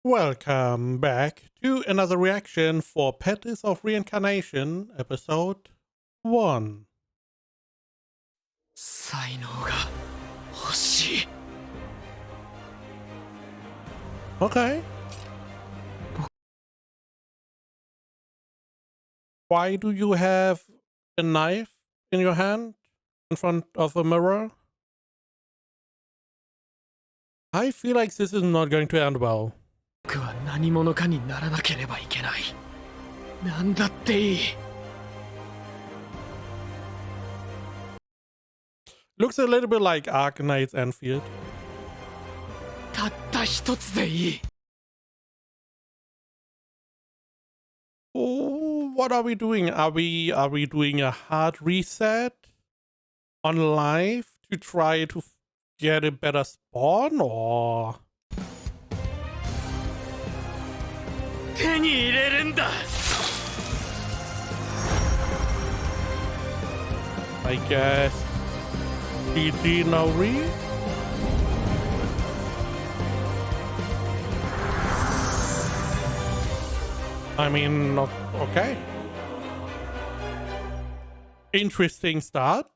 Welcome back to another reaction for Petals of Reincarnation, episode 1. Okay. Why do you have a knife in your hand in front of a mirror? I feel like this is not going to end well. Looks a little bit like Arcanite's Enfield. Oh, what are we doing? Are we doing a hard reset on life to try to get a better spawn, or I guess GG no re? I mean, okay. Interesting start.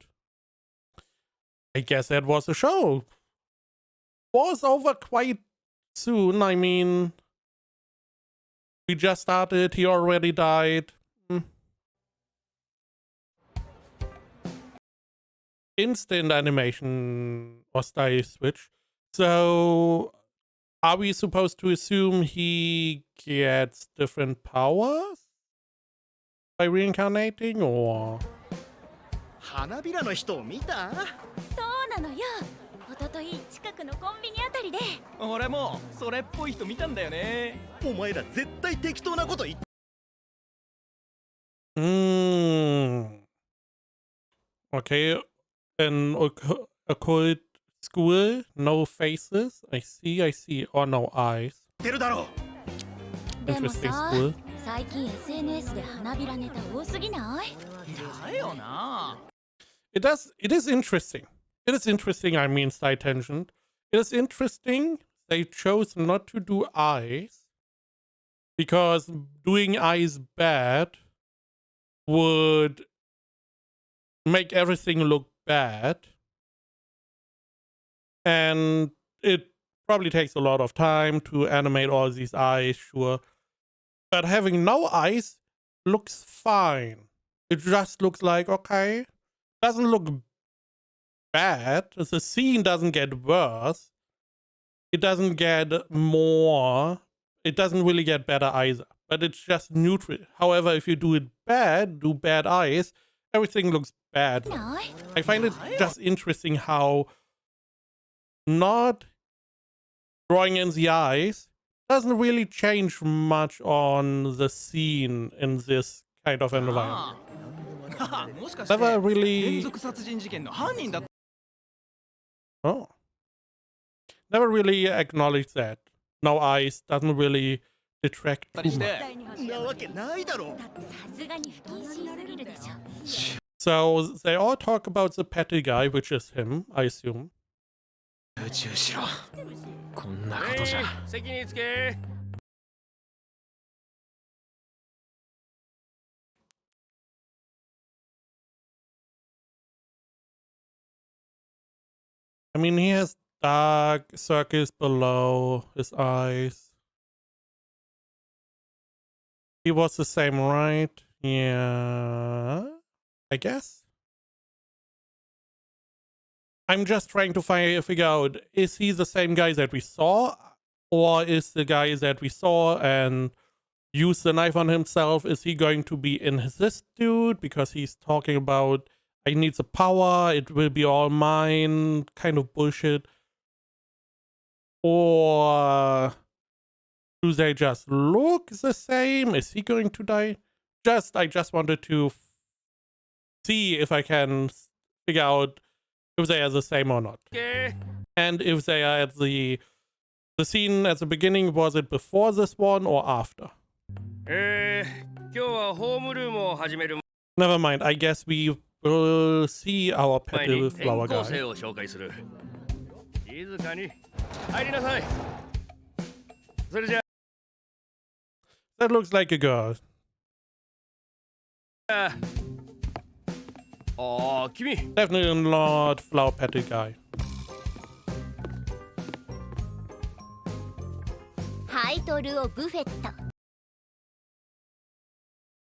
I guess that was a show. Was over quite soon. I mean, we just started, he already died. Instant animation or style switch. So, are we supposed to assume he gets different powers by reincarnating, or? 花びらの人を見た？そうなのよ。一昨日近くのコンビニあたりで。俺もそれっぽい人見たんだよね。お前ら絶対適当なこと言って。Okay. An occult school, no faces. I see. Or no eyes. 出るだろう。 Interesting school. 最近 SNS で花びらネタ多すぎない？だよな。It is interesting. It is interesting, I mean, side tangent. It is interesting they chose not to do eyes, because doing eyes bad would make everything look bad. And it probably takes a lot of time to animate all these eyes, sure. But having no eyes looks fine. It just looks like, okay, doesn't look bad. The scene doesn't get worse. It doesn't get more. It doesn't really get better either. But it's just neutral. However, if you do it bad, do bad eyes, everything looks bad. I find it just interesting how not drawing in the eyes doesn't really change much on the scene in this kind of environment. Never really... Oh. Never really acknowledged that. No eyes doesn't really detract too much. So they all talk about the petty guy, which is him, I assume. I mean, he has dark circles below his eyes. He was the same, right? Yeah, I guess. I'm just trying to figure out, is he the same guy that we saw? Or is the guy that we saw and used the knife on himself, is he going to be in this dude? Because he's talking about, I need the power, it will be all mine, kind of bullshit. Or do they just look the same? Is he going to die? I just wanted to see if I can figure out if they are the same or not. And if they are at the scene at the beginning, was it before this one or after? Never mind, I guess we will see our petal flower guy. That looks like a girl. 君 Definitely not flower petal guy. ハイトルをブフェット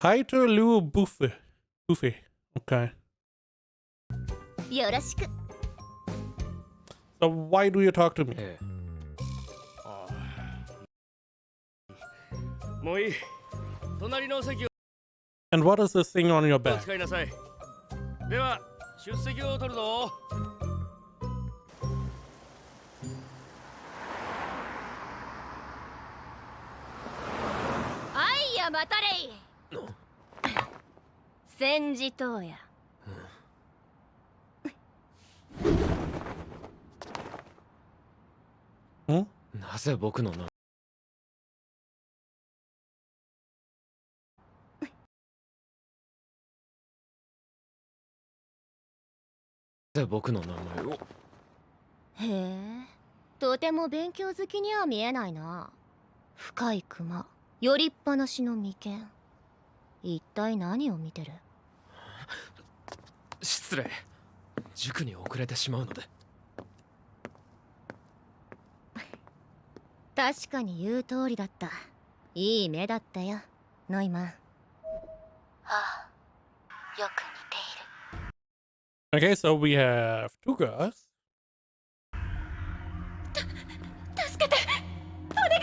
Haito Lu Buffet. Buffet. Okay. よろしく So why do you talk to me? もういい隣の席を And what is this thing on your back? 使いなさいでは出席を取るぞはいやまたれい戦時等や Hmm? なぜ僕の名なぜ僕の名前をへえとても勉強好きには見えないな深いクマ寄りっぱなしの眉間一体何を見てる失礼塾に遅れてしまうので確かに言う通りだったいい目だったよノイマンはあよく似ている Okay, so we have two girls. 助けてお願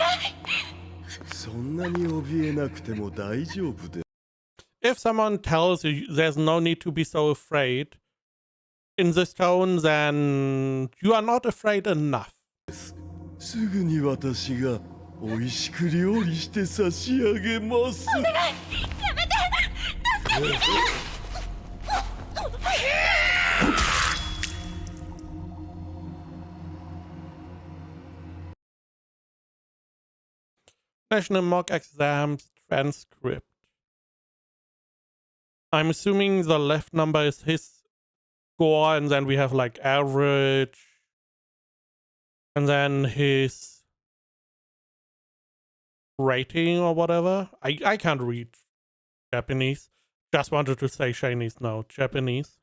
いそんなに怯えなくても大丈夫で If someone tells you there's no need to be so afraid in this tone, then you are not afraid enough. すぐに私が美味しく料理して差し上げますお願いやめて助けて National mock exams transcript. I'm assuming the left number is his score, and then we have like average, and then his rating or whatever. I can't read Japanese. Just wanted to say Chinese, no, Japanese.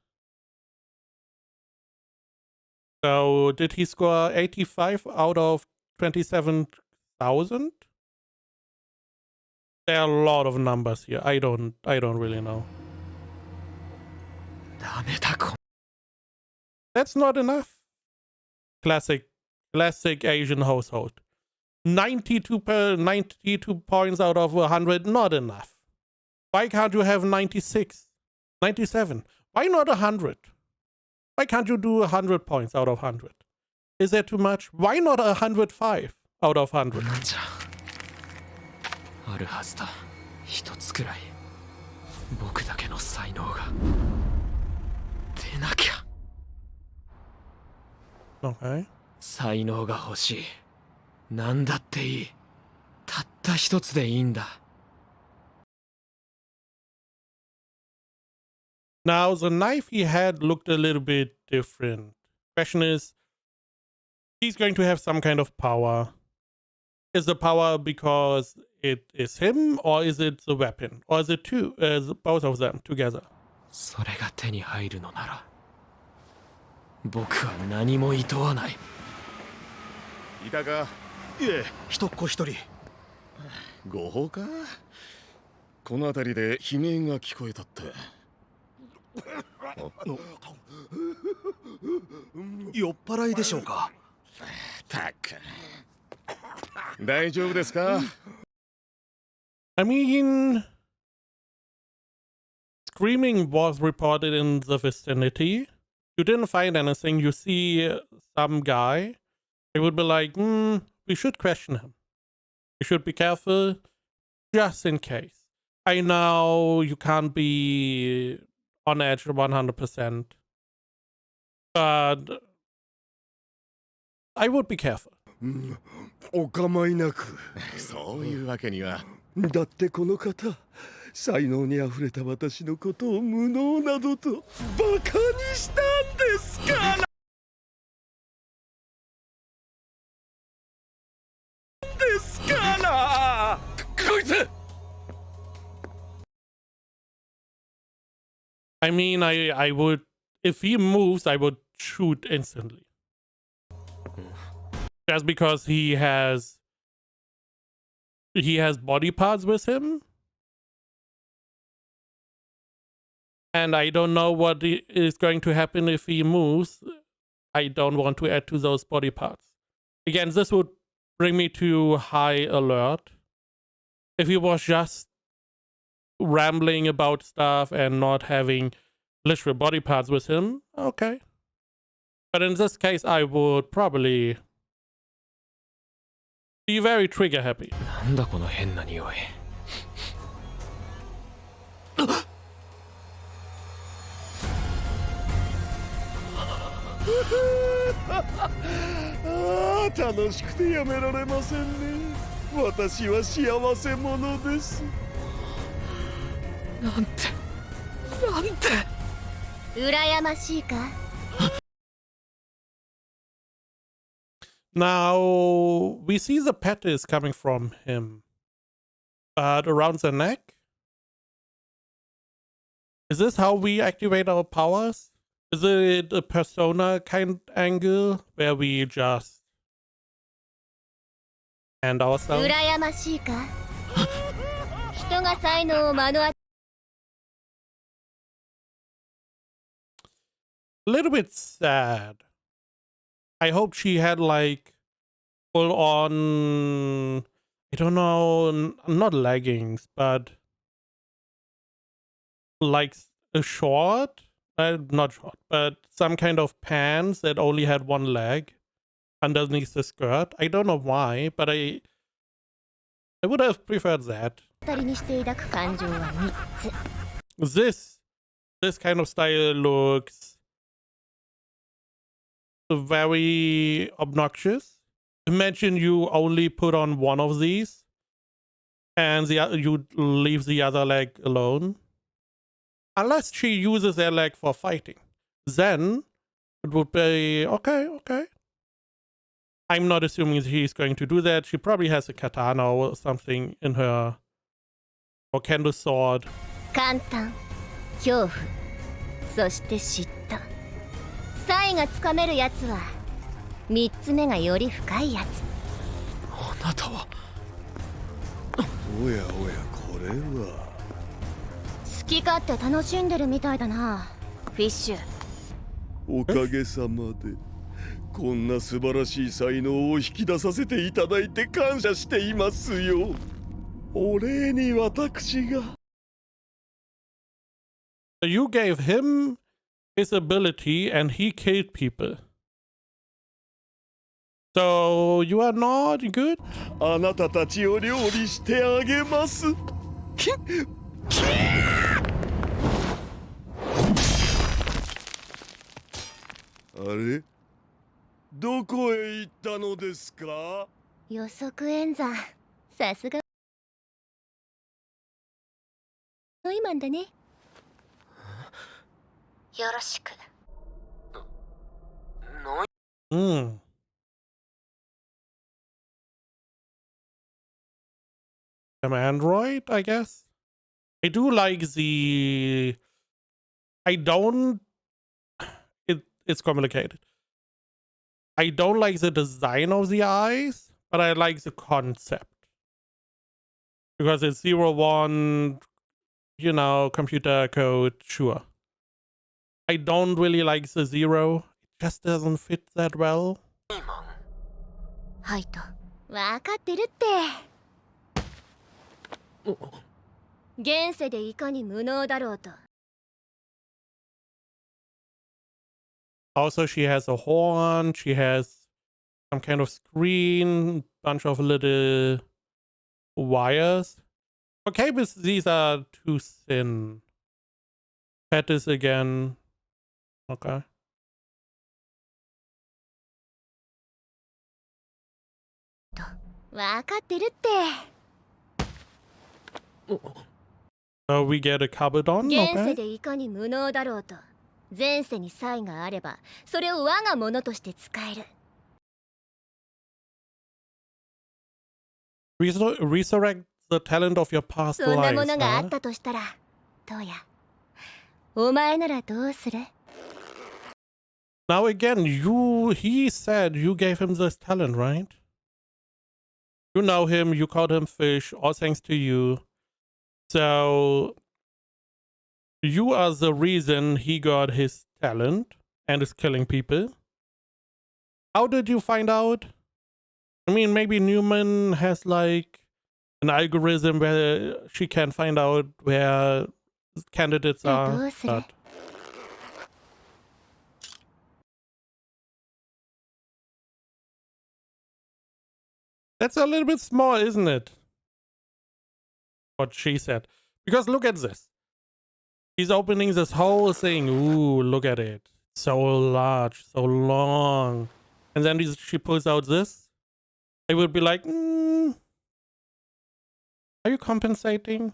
So did he score 85 out of 27,000? There are a lot of numbers here. I don't really know. ダメだこ That's not enough. Classic Asian household. 92 points out of 100, not enough. Why can't you have 96, 97? Why not 100? Why can't you do 100 points out of 100? Is that too much? Why not 105 out of 100? なんじゃあるはずだ一つくらい僕だけの才能が出なきゃ Okay. 才能が欲しい何だっていいたった一つでいいんだ Now, the knife he had looked a little bit different. Question is, he's going to have some kind of power. Is the power because it is him, or is it the weapon? Or is it both of them together? それが手に入るのなら僕は何も厭わないいたかいえ一っ子一人誤報かこの辺りで悲鳴が聞こえたって酔っ払いでしょうかたく大丈夫ですか I mean, screaming was reported in the vicinity. You didn't find anything. You see some guy. It would be like, we should question him. We should be careful, just in case. I know you can't be on edge 100%, but I would be careful. お構いなくそういうわけにはだってこの方才能にあふれた私のことを無能などとバカにしたんですからですからこいつ I mean, I would, if he moves, I would shoot instantly. Just because he has body parts with him. And I don't know what is going to happen if he moves. I don't want to add to those body parts. Again, this would bring me to high alert. If he was just rambling about stuff and not having literal body parts with him, okay. But in this case, I would probably be very trigger happy. なんだこの変な匂い。ああ、楽しくてやめられませんね。私は幸せ者です。なんて羨ましいか？ Now, we see the pet is coming from him. But around the neck? Is this how we activate our powers? Is it a persona kind angle where we just hand ourselves? 羨ましいか？人が才能を目の当た A little bit sad. I hope she had like full on, I don't know, not leggings, but like a short, not short, but some kind of pants that only had one leg underneath the skirt. I don't know why, but I would have preferred that. りにして抱く感情は3つ。This kind of style looks very obnoxious. Imagine you only put on one of these and you leave the other leg alone. Unless she uses their leg for fighting. Then it would be okay. I'm not assuming he's going to do that. She probably has a katana or something in her, or kendo sword. 簡単、恐怖、そして嫉妬。差異がつかめるやつは3つ目がより深いやつ。あなたは。おやおや、これは。好き勝手楽しんでるみたいだな、フィッシュ。おかげさまでこんな素晴らしい才能を引き出させていただいて感謝していますよ。お礼に私が。You gave him his ability and he killed people. So you are not good? あなたたちを料理してあげます。あれ？どこへ行ったのですか？予測演算、さすがノイマンだね。よろしく。Hmm. An android, I guess. I do like the. I don't. It's complicated. I don't like the design of the eyes, but I like the concept. Because it's 01, you know, computer code, sure. I don't really like the 0. It just doesn't fit that well. はいと。わかってるって。現世でいかに無能だろうと。Also, she has a horn, she has some kind of screen, bunch of little wires. Okay, but these are too thin. Petals again. Okay. So we get a Kabadon? 現世 Okay. でいかに無能だろうと。前世に才があれば、それを我がものとして使える。Resurrect the talent of your past そんな lives. ものがあっ Huh? たとしたら、どうや。お前ならどうする？ Now again, he said you gave him this talent, right? You know him, you called him fish, all thanks to you. So you are the reason he got his talent and is killing people. How did you find out? I mean, maybe Newman has like an algorithm where she can find out where candidates are. But that's a little bit small, isn't it? What she said. Because look at this. He's opening this whole thing. Ooh, look at it. So large, so long. And then she pulls out this. I would be like, are you compensating?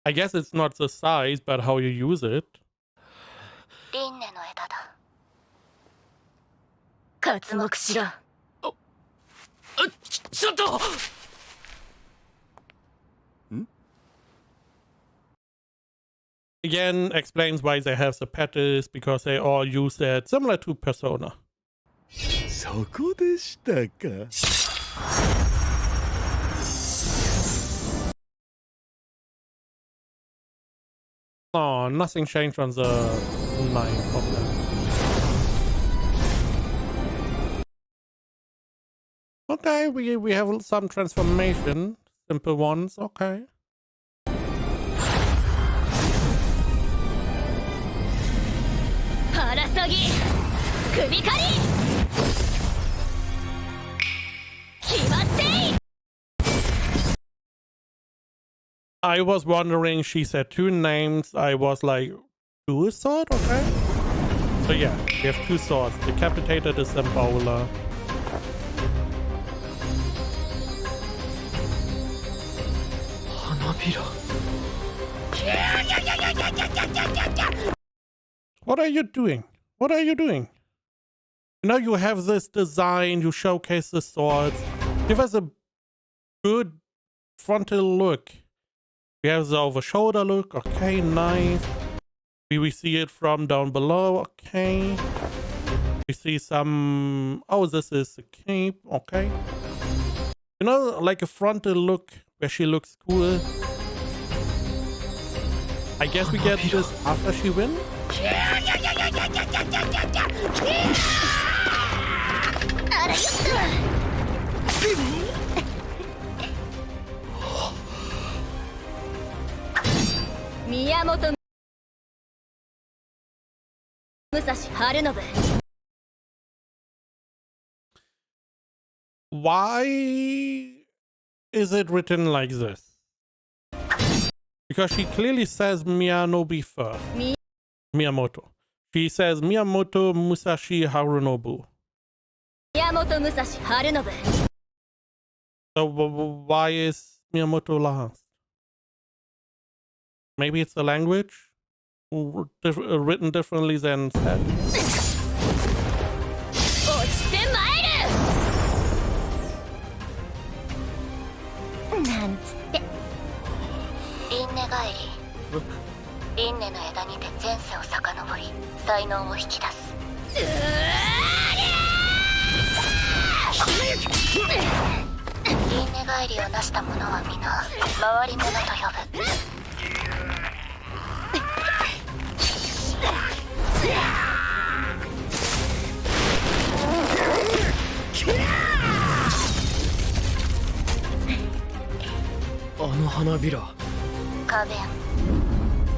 I guess it's not the size, but how you use it. 輪廻の枝だ。刮目しろ。ちょっと。Again, explains why they have the petals, because they all use it, similar to Persona. そこでしたか。Oh, nothing changed on the knife of them. Okay, we have some transformation. Simple ones, okay. I was wondering, she said 2 names. I was like, 2 sword? Okay. So yeah, we have 2 swords. Decapitated Disembowler. What are you doing? What are you doing? You know, you have this design, you showcase the swords. Give us a good frontal look. We have the over shoulder look, okay, nice. We see it from down below, okay. We see some, oh, this is a cape, okay. You know, like a frontal look where she looks cool. I guess we get this after she wins. Miyamoto Musashi Harunobu. Why is it written like this? Because she clearly says Miyanobu first. Miyamoto. She says Miyamoto Musashi Harunobu. Miyamoto Musashi Harunobu. So why is Miyamoto last? Maybe it's the language written differently than said.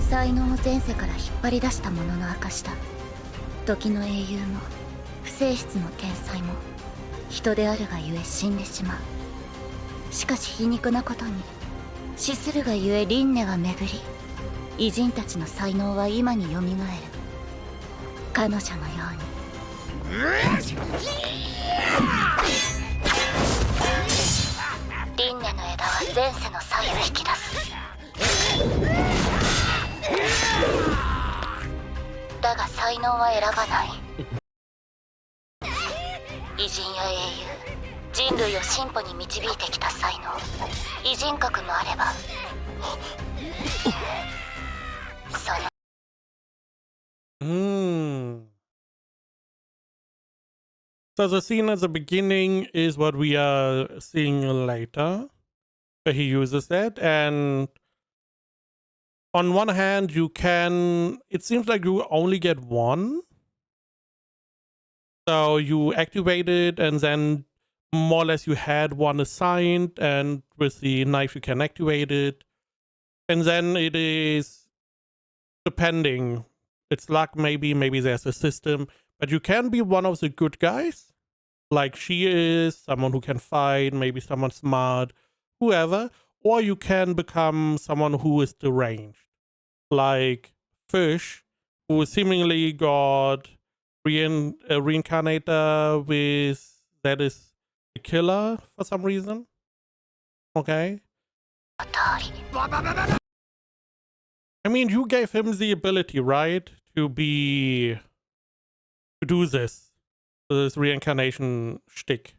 才能を前世から引っ張り出した者の証だ。時の英雄も不正室の天才も人であるがゆえ死んでしまう。しかし皮肉なことに死するがゆえ輪廻は巡り、偉人たちの才能は今によみがえる。彼女のように。輪廻の枝は前世の才を引き出す。だが才能は選ばない。偉人や英雄、人類を進歩に導いてきた才能、偉人格もあれば Hmm. So the scene at the beginning is what we are seeing later, where he uses that. And on one hand, it seems like you only get one. So you activate it, and then more or less you had one assigned, and with the knife you can activate it. And then it is depending. It's luck, maybe there's a system. But you can be one of the good guys, like she is, someone who can fight, maybe someone smart, whoever. Or you can become someone who is deranged, like Fish, who seemingly got a reincarnator that is a killer for some reason. Okay. I mean, you gave him the ability, right? To do this reincarnation shtick.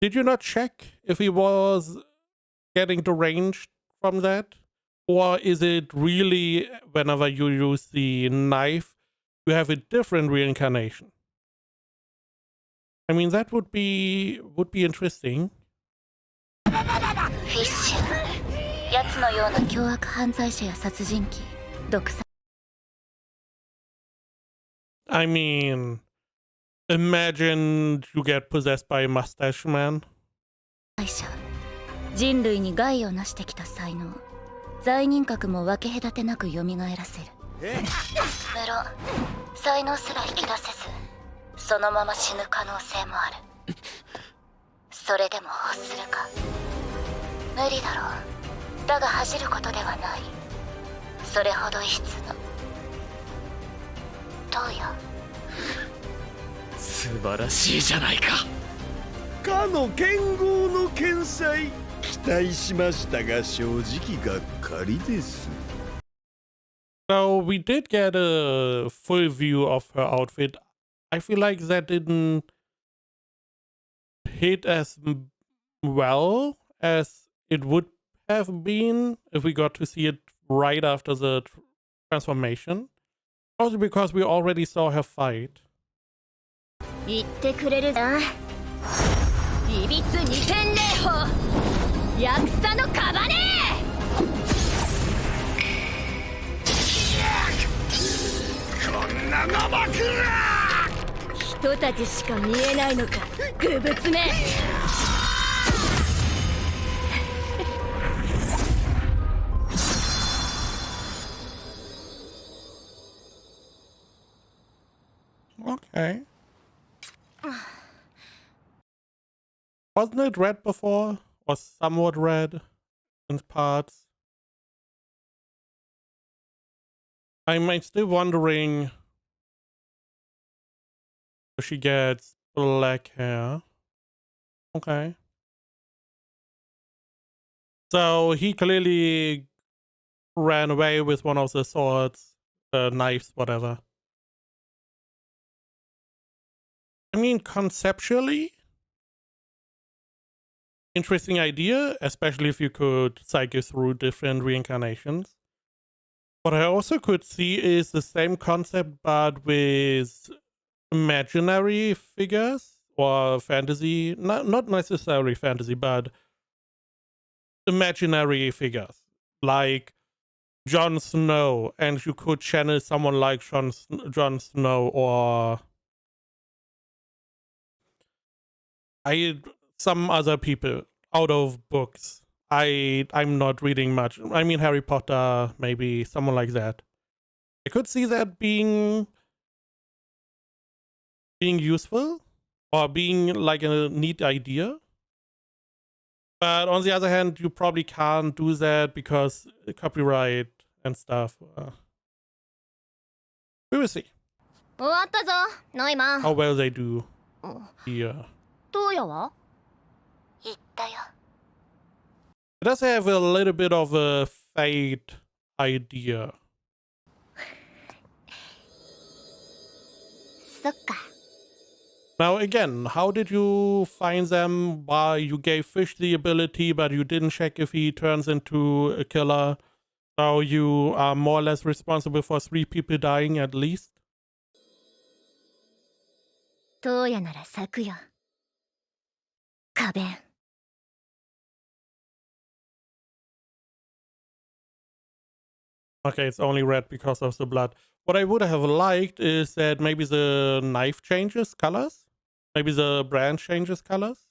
Did you not check if he was getting deranged from that? Or is it really, whenever you use the knife, you have a different reincarnation? I mean, that would be interesting. フィッシュ、奴のような凶悪犯罪者や殺人鬼、独裁 I mean, imagine you get possessed by a mustache man. 者、人類に害をなしてきた才能、罪人格も分け隔てなく蘇らせる。無論、才能すら引き出せず、そのまま死ぬ可能性もある。それでも欲するか。無理だろう。だが恥じることではない。それほど異質の。どうよ。素晴らしいじゃないか。かの剣豪の天才期待しましたが正直がっかりです。 So we did get a full view of her outfit. I feel like that didn't hit as well as it would have been if we got to see it right after the transformation. Also because we already saw her fight. 言ってくれるな。いびつ二点霊法、役者のカバネ。こんな生くら人たちしか見えないのか、愚物め。Okay. Wasn't it red before? Or somewhat red in parts? I'm still wondering if she gets black hair. Okay. So he clearly ran away with one of the swords, knives, whatever. I mean, conceptually, interesting idea, especially if you could cycle through different reincarnations. What I also could see is the same concept, but with imaginary figures or fantasy, not necessarily fantasy, but imaginary figures like Jon Snow, and you could channel someone like Jon Snow or some other people out of books. I'm not reading much. I mean, Harry Potter, maybe someone like that. I could see that being useful or being like a neat idea. But on the other hand, you probably can't do that because copyright and stuff. We will see 終わったぞ、ノイマン。 how well they do here. どうやは？言ったよ。 It does have a little bit of a fate idea. そっか。Now again, how did you find them? Why you gave Fish the ability, but you didn't check if he turns into a killer. So you are more or less responsible for 3 people dying at least. 当夜なら咲くよ。花弁。Okay, it's only red because of the blood. What I would have liked is that maybe the knife changes colors. Maybe the brand changes colors.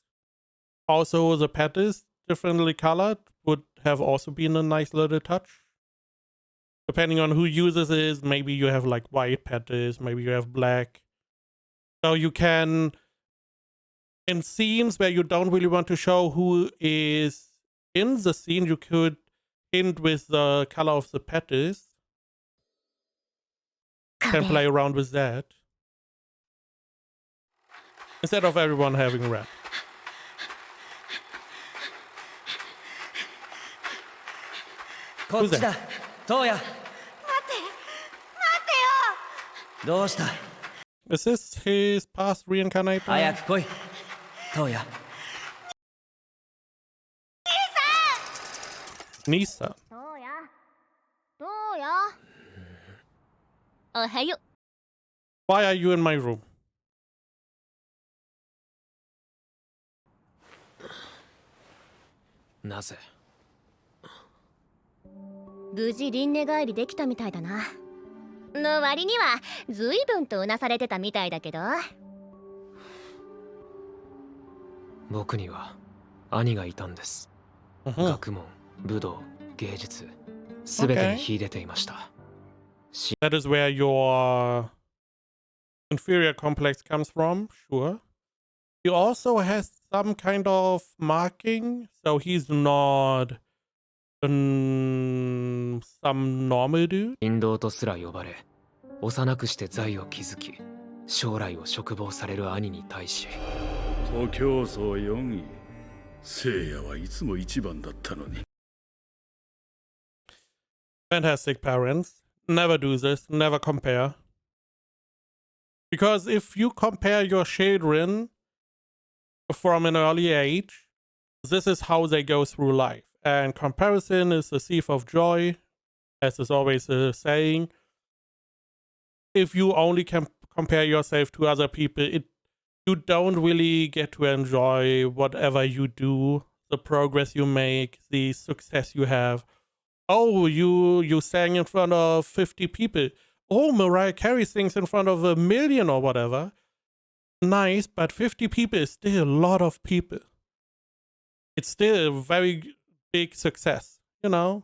Also, the pet is differently colored. Would have also been a nice little touch. Depending on who uses it, maybe you have like white patties, maybe you have black. So you can, in scenes where you don't really want to show who is in the scene, you could hint with the color of the patties. Can play around with that. Instead of everyone having red. こっちだ、トウヤ。待ってよ。どうした？ Is this his past reincarnator? 早く来い、トウヤ。Nisa. どうやどうやおはよ Why are you in my room? なぜ？無事輪廻帰りできたみたいだな。の割には随分とうなされてたみたいだけど。僕には兄がいたんです。学問、武道、芸術、すべてに秀でていました。That is where your inferior complex comes from, sure. He also has some kind of marking, so he's not some normal dude. 神道とすら呼ばれ、幼くして財を築き、将来を嘱望される兄に対し、徒競走4位、聖夜はいつも一番だったのに。Fantastic parents. Never do this. Never compare. Because if you compare your children from an early age, this is how they go through life. And comparison is the thief of joy, as is always a saying. If you only can compare yourself to other people, you don't really get to enjoy whatever you do, the progress you make, the success you have. Oh, you sang in front of 50 people. Oh, Mariah Carey sings in front of 1 million or whatever. Nice, but 50 people is still a lot of people. It's still a very big success, you know?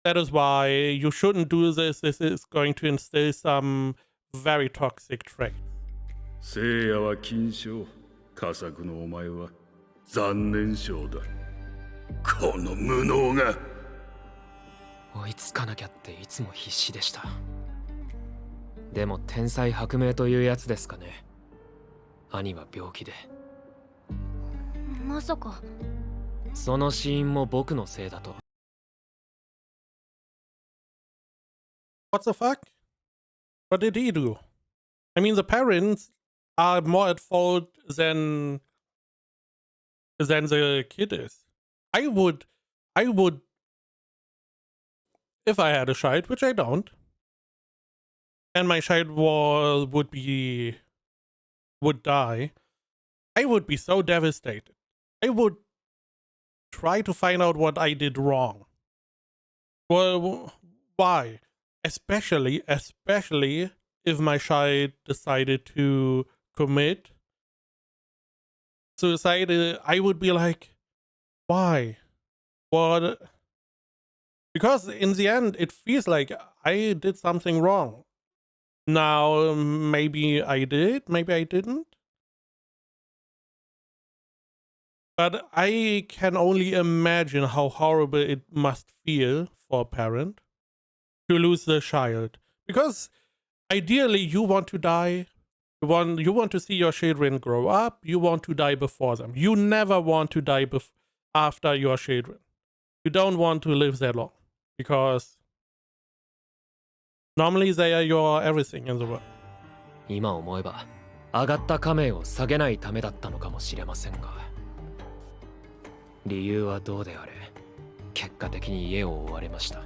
That is why you shouldn't do this. This is going to instill some very toxic traits. 聖夜は金賞、佳作のお前は残念賞だ。この無能が。追いつかなきゃっていつも必死でした。でも天才薄命というやつですかね。兄は病気で。まさか。その死因も僕のせいだと。What the fuck? What did he do? I mean, the parents are more at fault than the kid is. I would, if I had a child, which I don't, and my child would die, I would be so devastated. I would try to find out what I did wrong. Well, why? Especially if my child decided to commit suicide, I would be like, why? What? Because in the end, it feels like I did something wrong. Now, maybe I did, maybe I didn't. But I can only imagine how horrible it must feel for a parent to lose their child. Because ideally, you want to die. You want to see your children grow up. You want to die before them. You never want to die after your children. You don't want to live that long. Because normally they are your everything in the world. 今思えば上がった家名を下げないためだったのかもしれませんが、理由はどうであれ結果的に家を追われました。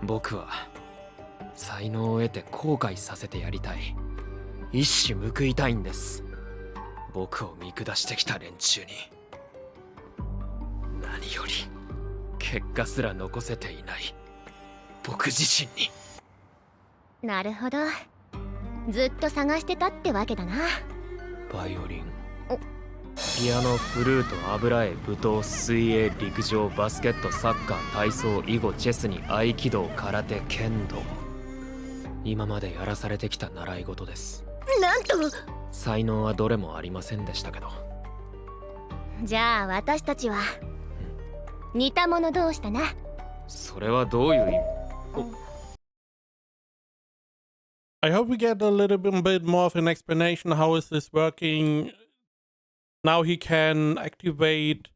僕は才能を得て後悔させてやりたい、一矢報いたいんです。僕を見下してきた連中に。何より結果すら残せていない僕自身に。なるほど、ずっと探してたってわけだな。バイオリン、ピアノ、フルート、油絵、舞踏、水泳、陸上、バスケット、サッカー、体操、囲碁、チェスに合気道、空手、剣道、今までやらされてきた習い事です。なんと。才能はどれもありませんでしたけど。じゃあ私たちは似た者同士だな。それはどういう意味？ I hope we get a little bit more of an explanation. How is this working? Now he can activate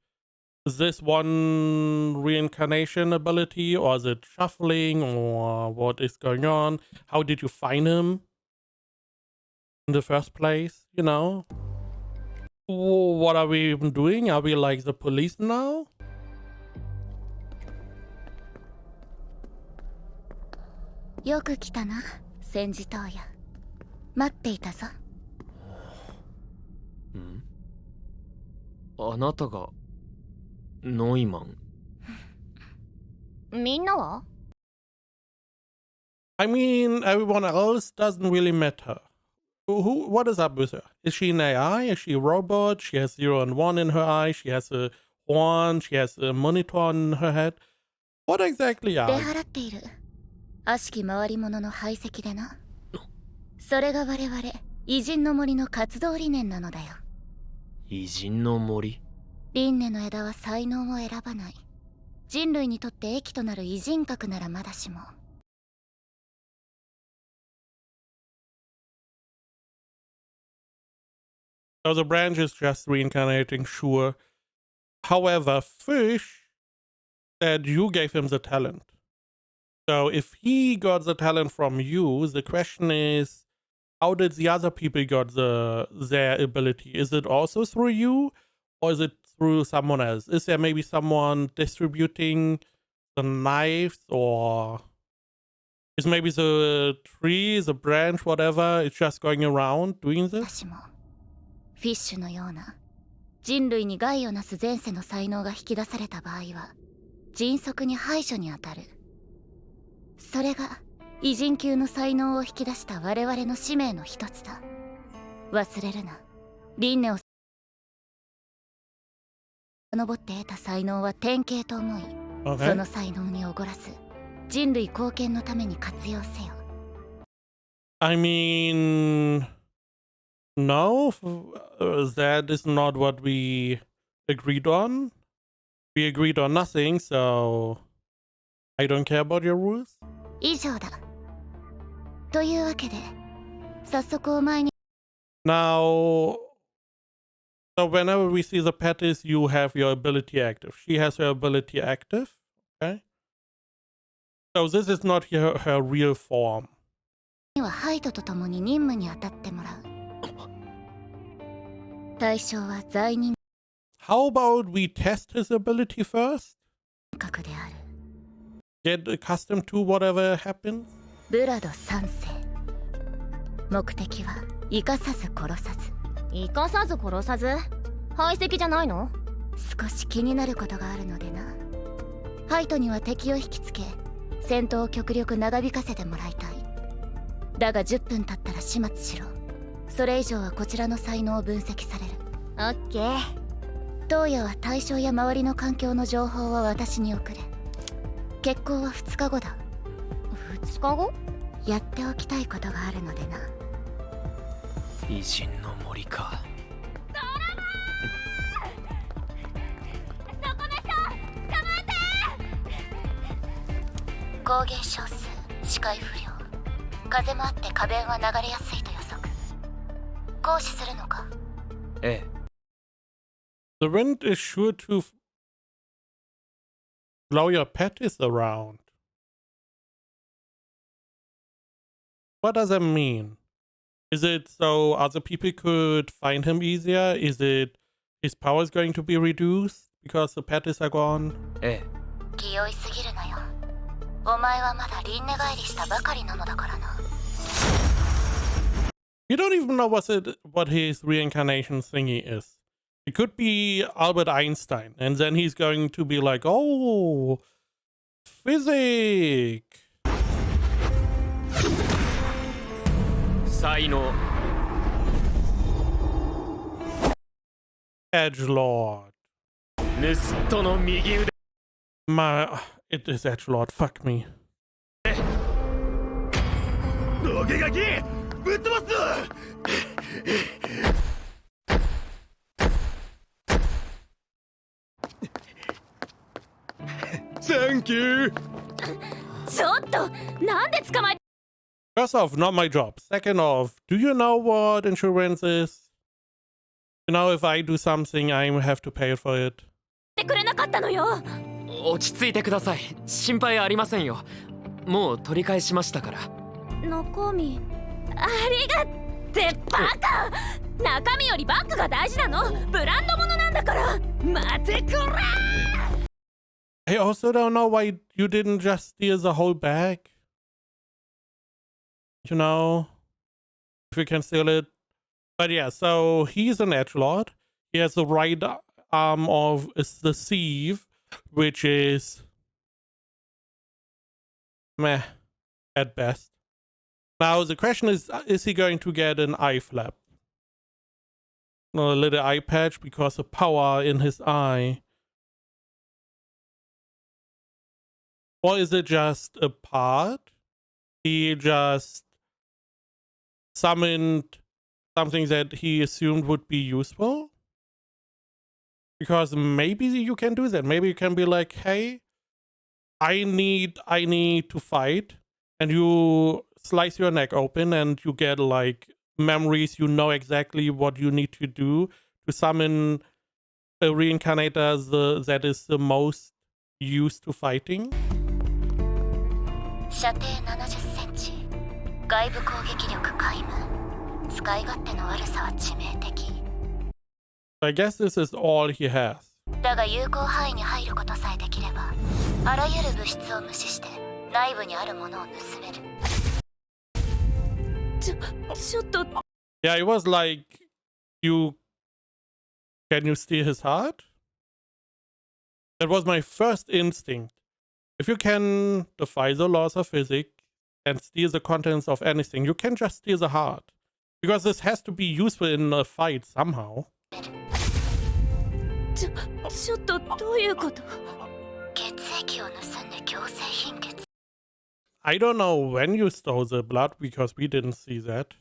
this one reincarnation ability, or is it shuffling, or what is going on? How did you find him in the first place? You know? What are we even doing? Are we like the police now? よく来たな、戦時島や。待っていたぞ。ん？あなたがノイマン。みんなは？ I mean, everyone else doesn't really matter. What is up with her? Is she an AI? Is she a robot? She has 0 and 1 in her eye. She has a horn. She has a monitor on her head. What exactly 出 are you? 払っている悪しき回り物の排斥でな。それが我々偉人の森の活動理念なのだよ。偉人の森？輪廻の枝は才能を選ばない。人類にとって益となる偉人格ならまだしも。So the branch is just reincarnating, sure. However, Fish said you gave him the talent. So if he got the talent from you, the question is, how did the other people got their ability? Is it also through you, or is it through someone else? Is there maybe someone distributing the knives, or is maybe the tree, the branch, whatever, it's just going around doing this? 私もフィッシュのような人類に害をなす前世の才能が引き出された場合は迅速に排除に当たる。それが偉人級の才能を引き出した我々の使命の一つだ。忘れるな。輪廻を遡って得た才能は典型と思い、その才能におごらず人類貢献のために活用せよ。I mean, no, that is not what we agreed on. We agreed on nothing, so I don't care about your rules. 以上だ。というわけで、早速お前に。Now, so whenever we see the Petals, you have your ability active. She has her ability active, okay? So this is not her real form. はハイトと共に任務に当たってもらう。対象は罪人 How about we test his ability first? 格である。Get accustomed to whatever happens? ブラド3世。目的は生かさず殺さず。生かさず殺さず？排斥じゃないの？少し気になることがあるのでな。ハイトには敵を引きつけ、戦闘を極力長引かせてもらいたい。だが10分経ったら始末しろ。それ以上はこちらの才能を分析される。オッケー。東野は対象や周りの環境の情報を私に送れ。決行は2日後だ。2日後？やっておきたいことがあるのでな。偉人の森か。工芸少数、視界不良。風もあって花弁は流れやすいと予測。行使するのか？ええ。The wind is sure to blow your petals around. What does that mean? Is it so other people could find him easier? Is it his power is going to be reduced because the petals are gone? ええ、気負いすぎるなよ。お前はまだ輪廻返りしたばかりなのだからな。We don't even know what his reincarnation thingy is. It could be Albert Einstein, and then he's going to be like, oh, physics. 才能 Edgelord. 盗人の右腕 It is Edgelord. Fuck me. 投げ書きぶっ飛ばすぞ。サンキュー。ちょっとなんで捕まえ First off, not my job. Second off, do you know what insurance is? You know, if I do something, I have to pay for it. てくれなかったのよ。落ち着いてください。心配ありませんよ。もう取り返しましたから。中身ありがってバカ。中身よりバッグが大事なの。ブランド物なんだから。待てこら。 I also don't know why you didn't just steal the whole bag. You know, if you can steal it. But yeah, so he's an edgelord. He has the right arm of the thief, which is meh at best. Now the question is he going to get an eye flap? No, a little eye patch because of power in his eye. Or is it just a part? He just summoned something that he assumed would be useful? Because maybe you can do that. Maybe you can be like, hey, I need to fight, and you slice your neck open and you get like memories. You know exactly what you need to do to summon a reincarnator that is the most used to fighting. 射程70センチ。外部攻撃力皆無。使い勝手の悪さは致命的。 I guess this is all he has. だが有効範囲に入ることさえできれば、あらゆる物質を無視して内部にあるものを盗める。ちょっと。 Yeah, it was like, can you steal his heart? That was my first instinct. If you can defy the laws of physics and steal the contents of anything, you can just steal the heart. Because this has to be useful in a fight somehow. ちょっとどういうこと？血液を盗んで強制貧血。 I don't know when you stole the blood because we didn't see that.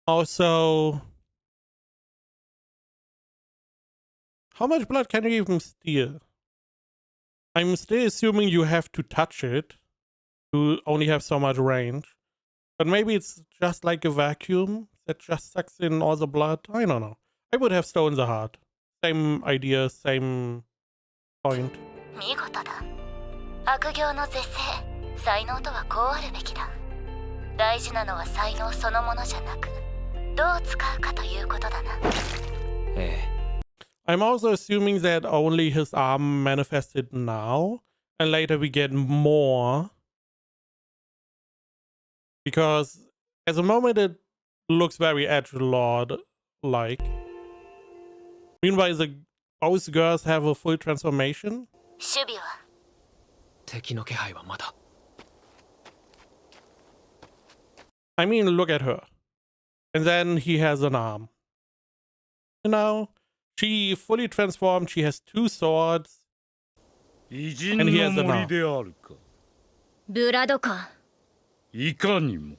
Also, how much blood can you even steal? I'm still assuming you have to touch it to only have so much range. But maybe it's just like a vacuum that just sucks in all the blood. I don't know. I would have stolen the heart. Same idea, same point. 見事だ。悪行の是正。才能とはこうあるべきだ。大事なのは才能そのものじゃなく、どう使うかということだな。ええ。 I'm also assuming that only his arm manifested now, and later we get more. Because at the moment it looks very edgelord-like. Meanwhile, both girls have a full transformation. 守備は敵の気配はまだ。 I mean, look at her. And then he has an arm. You know, she fully transformed, she has 2 swords. 偉人の森であるか。ブラドか。いかにも。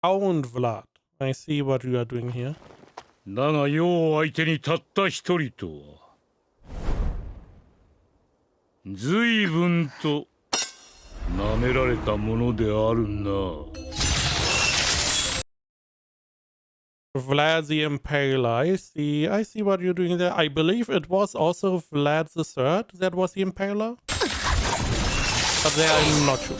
Owned Vlad. I see what you are doing here. だが世を相手にたった一人とは随分と舐められたものであるな。 Vlad the Impaler. I see what you're doing there. I believe it was also Vlad the Third that was the Impaler. But there I'm not sure.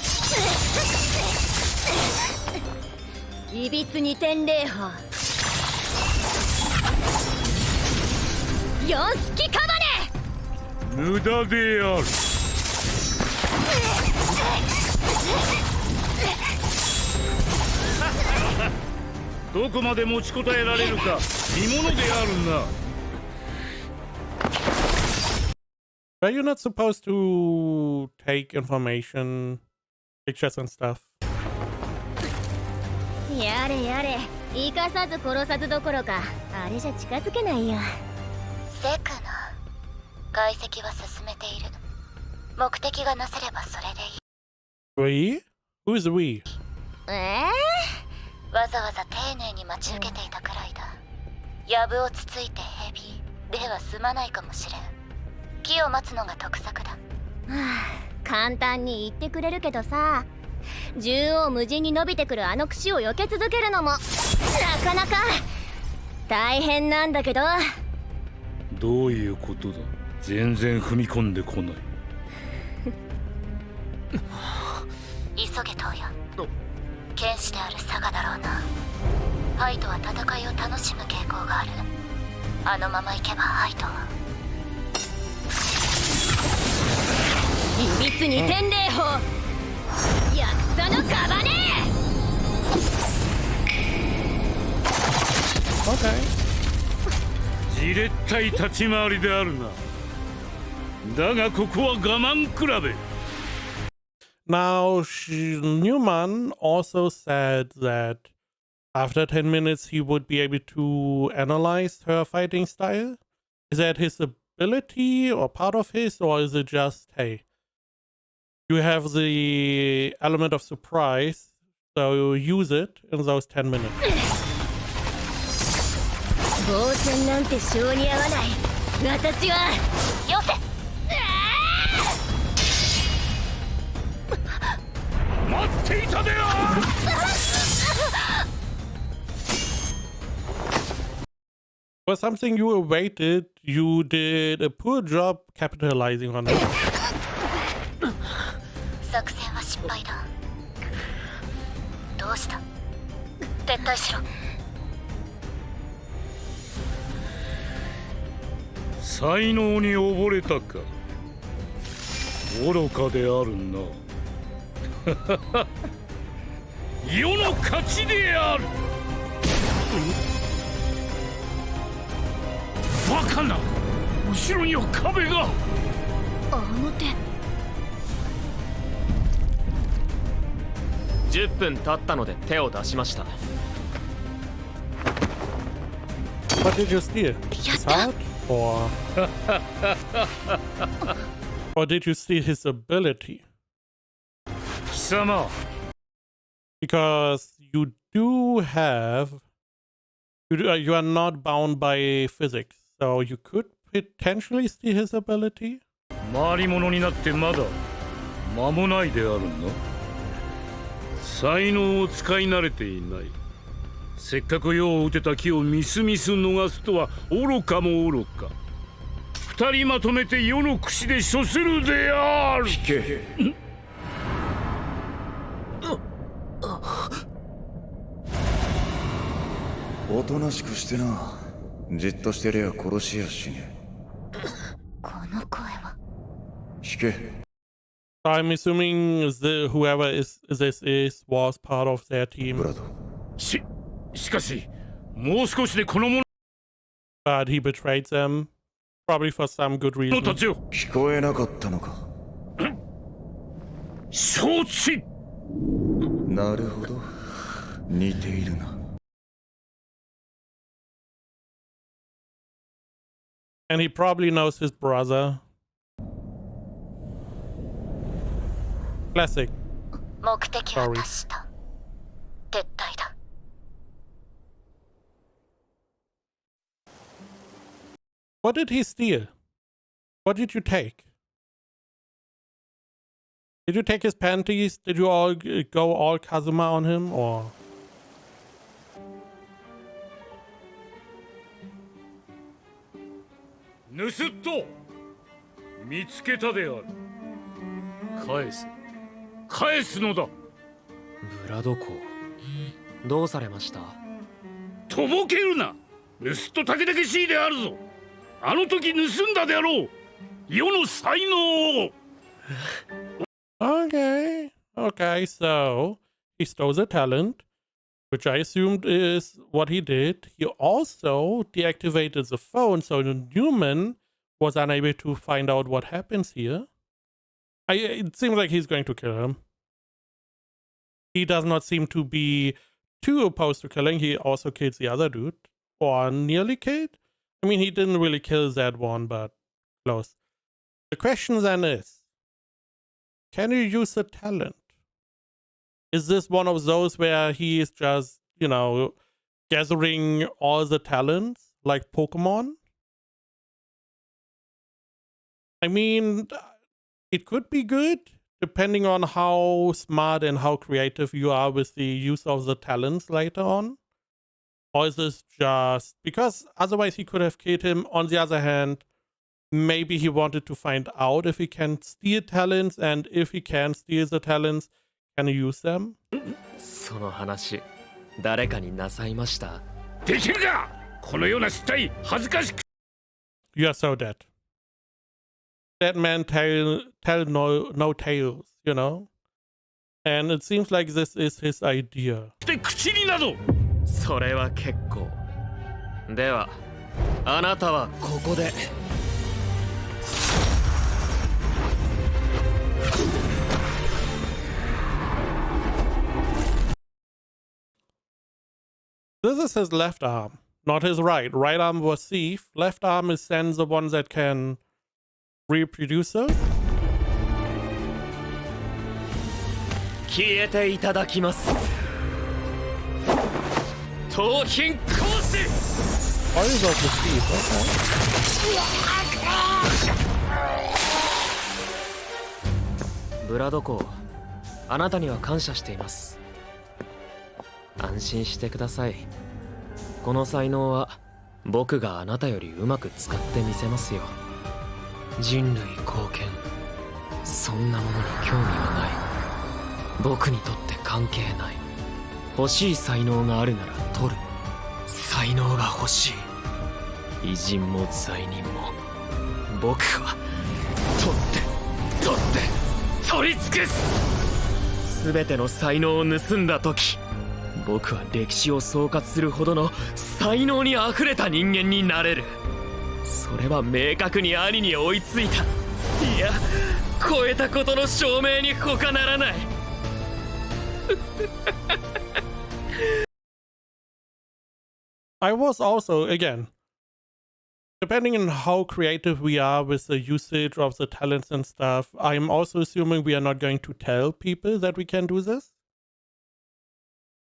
いびつ二点霊法四式カバネ。無駄である。どこまで持ちこたえられるか見ものであるな。But you're not supposed to take information, pictures and stuff. やれやれ、生かさず殺さずどころかあれじゃ近づけないよ。セクナ、解析は進めている。目的がなせればそれでいい。 We? Who's we? わざわざ丁寧に待ち受けていたくらいだ。やぶをつついてヘビでは済まないかもしれん。木を待つのが得策だ。はあ、簡単に言ってくれるけどさ、縦横無尽に伸びてくるあの櫛を避け続けるのもなかなか大変なんだけど。どういうことだ。全然踏み込んでこない。急げトウヤ。剣士であるサガだろうな。ハイトは戦いを楽しむ傾向がある。あのまま行けばハイトはいびつ二点霊法役所のカバネ。Okay. じれったい立ち回りであるな。だがここは我慢比べ。Now, Newman also said that after 10 minutes he would be able to analyze her fighting style. Is that his ability or part of his, or is it just, hey, you have the element of surprise, so you use it in those 10 minutes? 防戦なんて性に合わない。私はよせ。待っていたである。For something you awaited, you did a poor job capitalizing on it. 作戦は失敗だ。どうした？撤退しろ。才能に溺れたか。愚かであるな。世の勝ちである。バカな、後ろには壁が。あの手。10分経ったので手を出しました。 What did you steal? His heart? Or... or did you steal his ability? 貴様。 Because you do have... You are not bound by physics, so you could potentially steal his ability? 回り物になってまだ間もないであるな。才能を使い慣れていない。せっかく世を打てた木をみすみす逃すとは愚かも愚か。二人まとめて世の櫛で処するである。引け。おとなしくしてな。じっとしてりゃ殺しやしね。この声は。引け。I'm assuming whoever this is was part of their ブ team, ラド。しかしもう少しでこの者 but he betrayed them, probably for some good た reason. ちを。聞こえなかったのか。承知。なるほど。似ているな。And he probably knows his brother. Classic. 目的は達した。撤退だ。What did he steal? What did you take? Did you take his panties? Did you all go all Kazuma on him, or? 盗っ人見つけたである。返すのだ。ブラド校どうされました？とぼけるな。盗っ人たけだけしいであるぞ。あの時盗んだであろう世の才能を。Okay. Okay, so he stole the talent, which I assumed is what he did. He also deactivated the phone, so Newman was unable to find out what happens here. It seems like he's going to kill him. He does not seem to be too opposed to killing. He also kills the other dude, or nearly killed. I mean, he didn't really kill that one, but close. The question then is, can you use the talent? Is this one of those where he is just, you know, gathering all the talents like Pokemon? I mean, it could be good depending on how smart and how creative you are with the use of the talents later on. Or is this just because otherwise he could have killed him? On the other hand, maybe he wanted to find out if he can steal talents, and if he can steal the talents, can he use them? その話誰かになさいました？できるか。このような失態恥ずかしく。 You are so dead. Dead men tell no tales, you know? And it seems like this is his idea. て口になど。それは結構。ではあなたはここで。This is his left arm, not his right. Right arm was thief. Left arm is then the one that can reproduce it. 消えていただきます。盗品行使。 Eyes of the thief, okay. ブラドコー、あなたには感謝しています。安心してください。この才能は僕があなたよりうまく使ってみせますよ。人類貢献、そんなものに興味はない。僕にとって関係ない。欲しい才能があるなら取る。才能が欲しい。偉人も罪人も僕は取り尽くす。全ての才能を盗んだ時、僕は歴史を総括するほどの才能にあふれた人間になれる。それは明確に兄に追いついた、いや超えたことの証明に他ならない。I was also, again, depending on how creative we are with the usage of the talents and stuff, I'm also assuming we are not going to tell people that we can do this.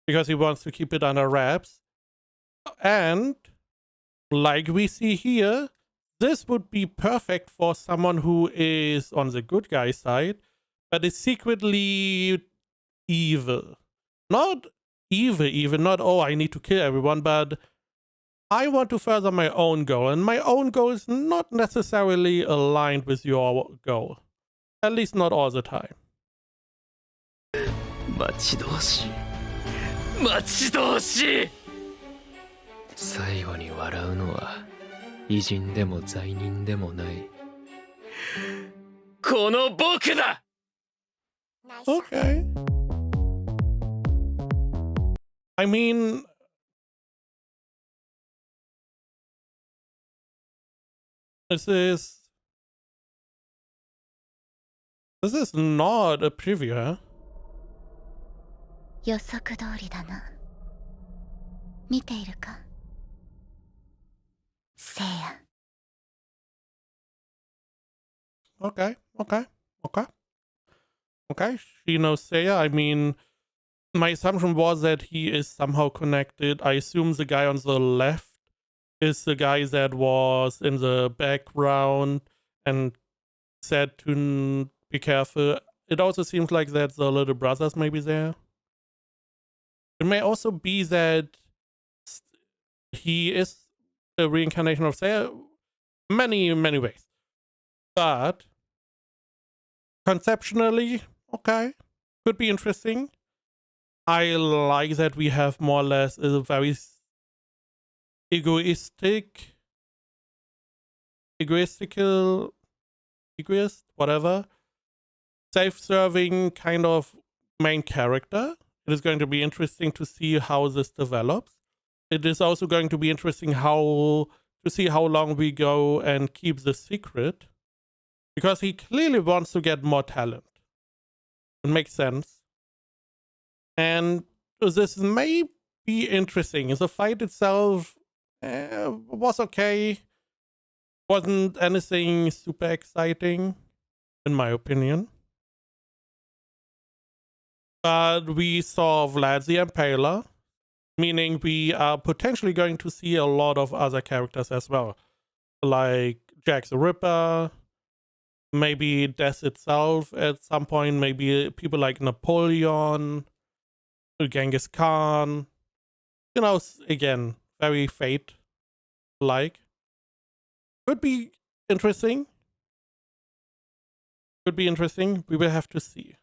Because he wants to keep it under wraps. And, like we see here, this would be perfect for someone who is on the good guy side, but is secretly evil. Not evil, not, oh, I need to kill everyone, but I want to further my own goal, and my own goal is not necessarily aligned with your goal. At least not all the time. 待ち遠しい、待ち遠しい。最後に笑うのは偉人でも罪人でもない、この僕だ。 Okay. I mean, this is not a preview, huh? 予測通りだな。見ているか、せいや。 Okay. She knows Seiya. I mean, my assumption was that he is somehow connected. I assume the guy on the left is the guy that was in the background and said to be careful. It also seems like that the little brothers may be there. It may also be that he is a reincarnation of Seiya many ways. But conceptually, okay, could be interesting. I like that we have more or less a very egoist, whatever, self-serving kind of main character. It is going to be interesting to see how this develops. It is also going to be interesting to see how long we go and keep the secret, because he clearly wants to get more talent. It makes sense. And this may be interesting. The fight itself was okay. Wasn't anything super exciting, in my opinion. But we saw Vlad the Impaler, meaning we are potentially going to see a lot of other characters as well. Like Jack the Ripper, maybe Death itself at some point, maybe people like Napoleon, Genghis Khan. You know, again, very Fate-like. Could be interesting. Could be interesting. We will have to see.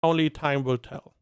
Only time will tell.